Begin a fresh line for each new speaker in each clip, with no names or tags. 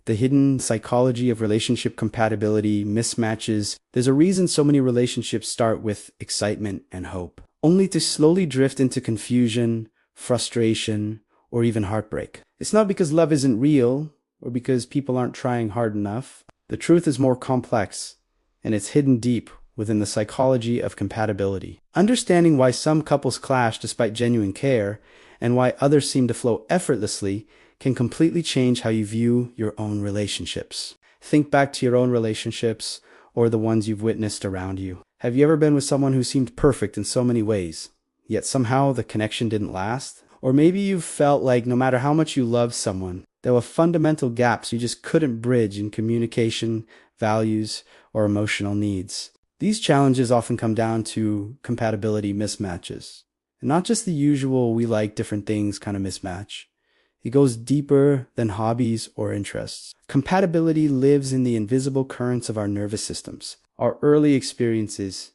the hidden psychology of relationship compatibility, mismatches. There's a reason so many relationships start with excitement and hope, only to slowly drift into confusion, frustration, or even heartbreak. It's not because love isn't real or because people aren't trying hard enough. The truth is more complex, and it's hidden deep within the psychology of compatibility. Understanding why some couples clash despite genuine care and why others seem to flow effortlessly can completely change how you view your own relationships. Think back to your own relationships or the ones you've witnessed around you. Have you ever been with someone who seemed perfect in so many ways, yet somehow the connection didn't last? Or maybe you've felt like no matter how much you love someone, there were fundamental gaps you just couldn't bridge in communication, values, or emotional needs. These challenges often come down to compatibility mismatches, and not just the usual we like different things kind of mismatch. It goes deeper than hobbies or interests. Compatibility lives in the invisible currents of our nervous systems, our early experiences,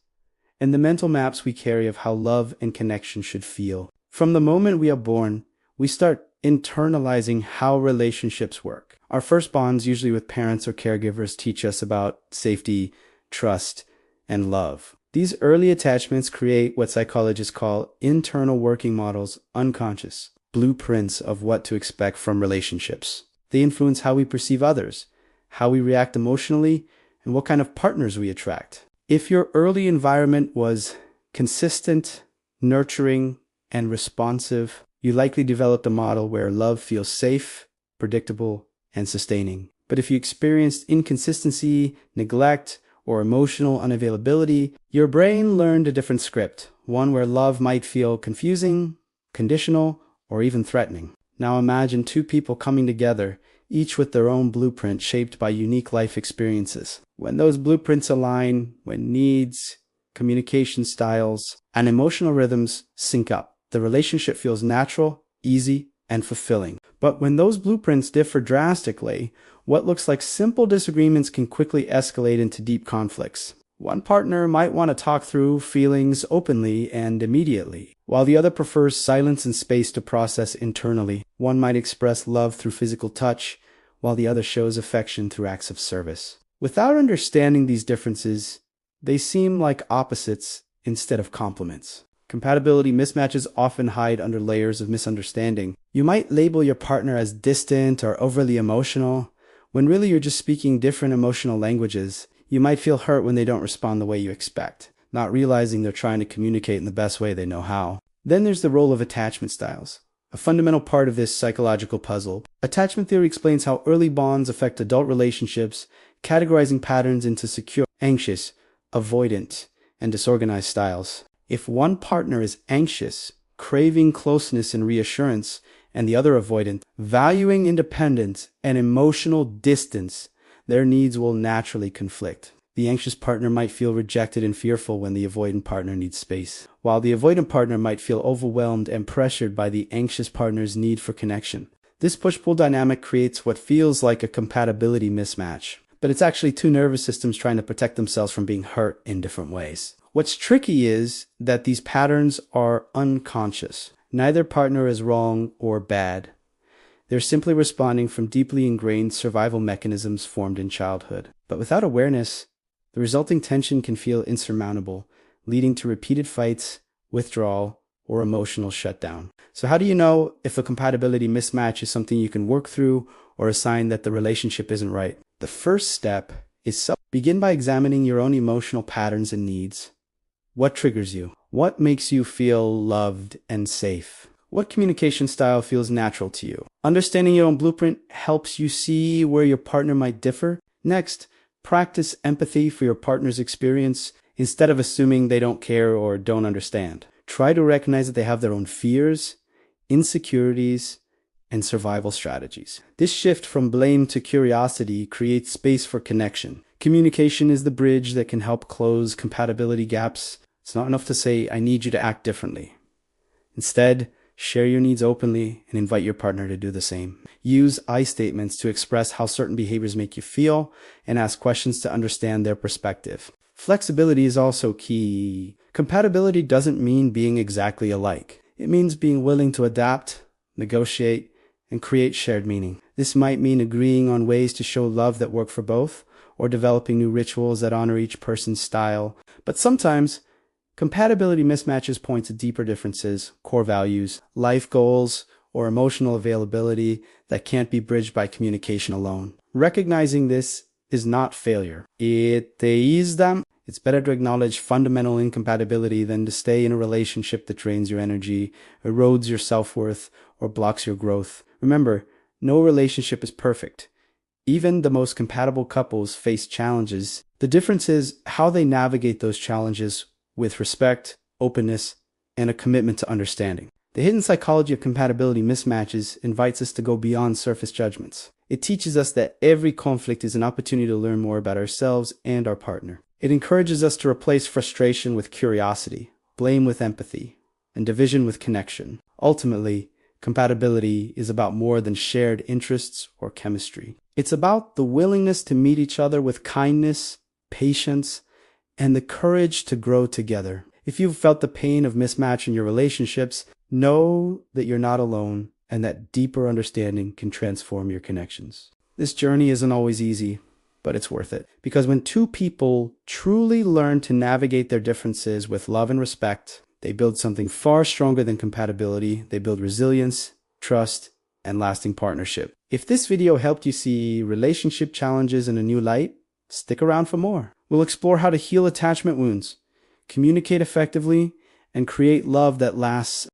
and the mental maps we carry of how love and connection should feel. From the moment we are born, we start internalizing how relationships work. Our first bonds, usually with parents or caregivers, teach us about safety, trust, and love. These early attachments create what psychologists call internal working models, unconscious blueprints of what to expect from relationships. They influence how we perceive others, how we react emotionally, and what kind of partners we attract. If your early environment was consistent, nurturing, and responsive, you likely developed a model where love feels safe, predictable, and sustaining. But if you experienced inconsistency, neglect, or emotional unavailability, your brain learned a different script, one where love might feel confusing, conditional, or even threatening. Now imagine two people coming together, each with their own blueprint shaped by unique life experiences. When those blueprints align, when needs, communication styles, and emotional rhythms sync up, the relationship feels natural, easy, and fulfilling. But when those blueprints differ drastically, what looks like simple disagreements can quickly escalate into deep conflicts. One partner might want to talk through feelings openly and immediately, while the other prefers silence and space to process internally. One might express love through physical touch, while the other shows affection through acts of service. Without understanding these differences, they seem like opposites instead of complements. Compatibility mismatches often hide under layers of misunderstanding. You might label your partner as distant or overly emotional, when really you're just speaking different emotional languages. You might feel hurt when they don't respond the way you expect, not realizing they're trying to communicate in the best way they know how. Then there's the role of attachment styles, a fundamental part of this psychological puzzle. Attachment theory explains how early bonds affect adult relationships, categorizing patterns into secure, anxious, avoidant, and disorganized styles. If one partner is anxious, craving closeness and reassurance, and the other avoidant, valuing independence and emotional distance, their needs will naturally conflict. The anxious partner might feel rejected and fearful when the avoidant partner needs space, while the avoidant partner might feel overwhelmed and pressured by the anxious partner's need for connection. This push-pull dynamic creates what feels like a compatibility mismatch, but it's actually two nervous systems trying to protect themselves from being hurt in different ways. What's tricky is that these patterns are unconscious. Neither partner is wrong or bad. They're simply responding from deeply ingrained survival mechanisms formed in childhood. But without awareness, the resulting tension can feel insurmountable, leading to repeated fights, withdrawal, or emotional shutdown. So how do you know if a compatibility mismatch is something you can work through or a sign that the relationship isn't right? The first step is begin by examining your own emotional patterns and needs. What triggers you? What makes you feel loved and safe? What communication style feels natural to you? Understanding your own blueprint helps you see where your partner might differ. Next, practice empathy for your partner's experience instead of assuming they don't care or don't understand. Try to recognize that they have their own fears, insecurities, and survival strategies. This shift from blame to curiosity creates space for connection. Communication is the bridge that can help close compatibility gaps. It's not enough to say, "I need you to act differently." Instead, share your needs openly and invite your partner to do the same. Use I statements to express how certain behaviors make you feel and ask questions to understand their perspective. Flexibility is also key. Compatibility doesn't mean being exactly alike. It means being willing to adapt, negotiate, and create shared meaning. This might mean agreeing on ways to show love that work for both, or developing new rituals that honor each person's style. But sometimes, compatibility mismatches point to deeper differences, core values, life goals, or emotional availability that can't be bridged by communication alone. Recognizing this is not failure. It's better to acknowledge fundamental incompatibility than to stay in a relationship that drains your energy, erodes your self-worth, or blocks your growth. Remember, no relationship is perfect. Even the most compatible couples face challenges. The difference is how they navigate those challenges with respect, openness, and a commitment to understanding. The hidden psychology of compatibility mismatches invites us to go beyond surface judgments. It teaches us that every conflict is an opportunity to learn more about ourselves and our partner. It encourages us to replace frustration with curiosity, blame with empathy, and division with connection. Ultimately, compatibility is about more than shared interests or chemistry. It's about the willingness to meet each other with kindness, patience, and the courage to grow together. If you've felt the pain of mismatch in your relationships, know that you're not alone and that deeper understanding can transform your connections. This journey isn't always easy, but it's worth it. Because when two people truly learn to navigate their differences with love and respect, they build something far stronger than compatibility. They build resilience, trust, and lasting partnership. If this video helped you see relationship challenges in a new light, stick around for more. We'll explore how to heal attachment wounds, communicate effectively, and create love that lasts